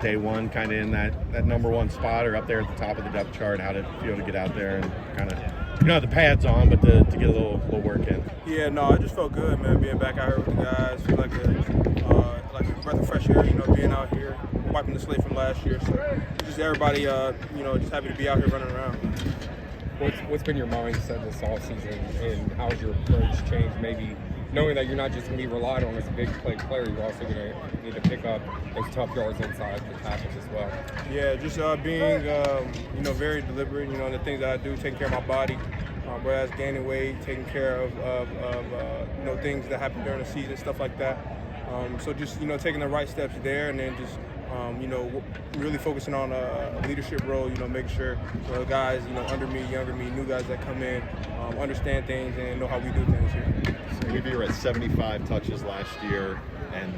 day one, kind of in that number one spot or up there at the top of the depth chart? How did it feel to get out there and kind of, the pads on, but to get a little work in? Yeah, no, it just felt good, man, being back out here with the guys. Feel like a breath of fresh air, being out here, wiping the slate from last year. So just everybody, just happy to be out here running around. What's been your mindset this offseason, and how has your approach changed, maybe knowing that you're not just going to be relied on as a big play player, you're also going to need to pick up those tough yards inside the tackles as well? Yeah, just being, very deliberate, in the things that I do, taking care of my body, whereas gaining weight, taking care of things that happen during the season, stuff like that. So just, taking the right steps there, and then just, really focusing on a leadership role, making sure guys, under me, younger me, new guys that come in, understand things and know how we do things here. So you were at 75 touches last year, and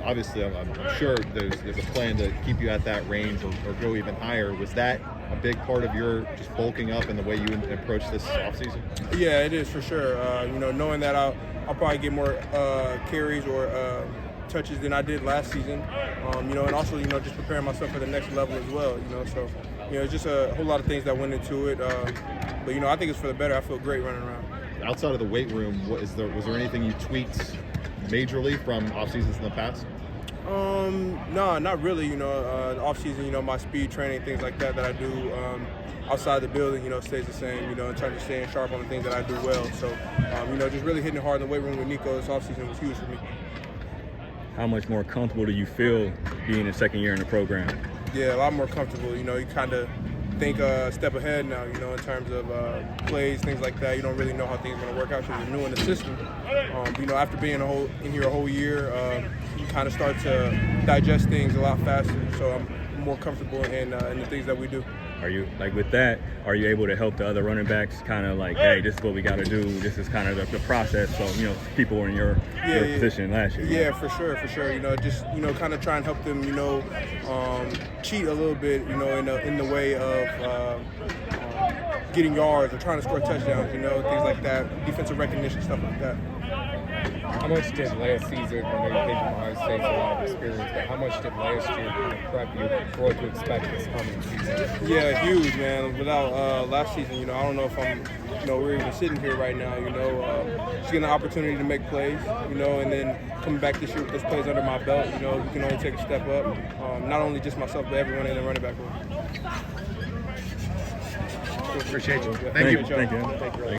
obviously I'm sure there's a plan to keep you at that range or go even higher. Was that a big part of your just bulking up and the way you approach this offseason? Yeah, it is for sure. Knowing that I'll probably get more carries or touches than I did last season, and also, just preparing myself for the next level as well, so, it's just a whole lot of things that went into it, but, I think it's for the better. I feel great running around. Outside of the weight room, was there anything you tweaked majorly from off seasons in the past? No, not really, off season, my speed training, things like that I do, outside the building, stays the same, in terms of staying sharp on the things that I do well, so, just really hitting it hard in the weight room with Nico this off season was huge for me. How much more comfortable do you feel being a second year in the program? Yeah, a lot more comfortable. You kind of think a step ahead now, in terms of plays, things like that. You don't really know how things are going to work out because you're new in the system. After being in here a whole year, you kind of start to digest things a lot faster. So I'm more comfortable in the things that we do. Are you, with that, are you able to help the other running backs kind of hey, this is what we got to do, this is kind of the process, so, people were in your position last year? Yeah, for sure. Just, kind of try and help them, cheat a little bit, in the way of getting yards or trying to score touchdowns, things like that, defensive recognition, stuff like that. How much did last season, I know you came from Ohio State, a lot of experience, but how much did last year kind of prep you for what to expect this coming season? Yeah, huge, man. Without last season, I don't know if I'm, we're even sitting here right now, just getting an opportunity to make plays, and then coming back this year with those plays under my belt, we can only take a step up. Not only just myself, but everyone in the running back room. Appreciate you. Thank you.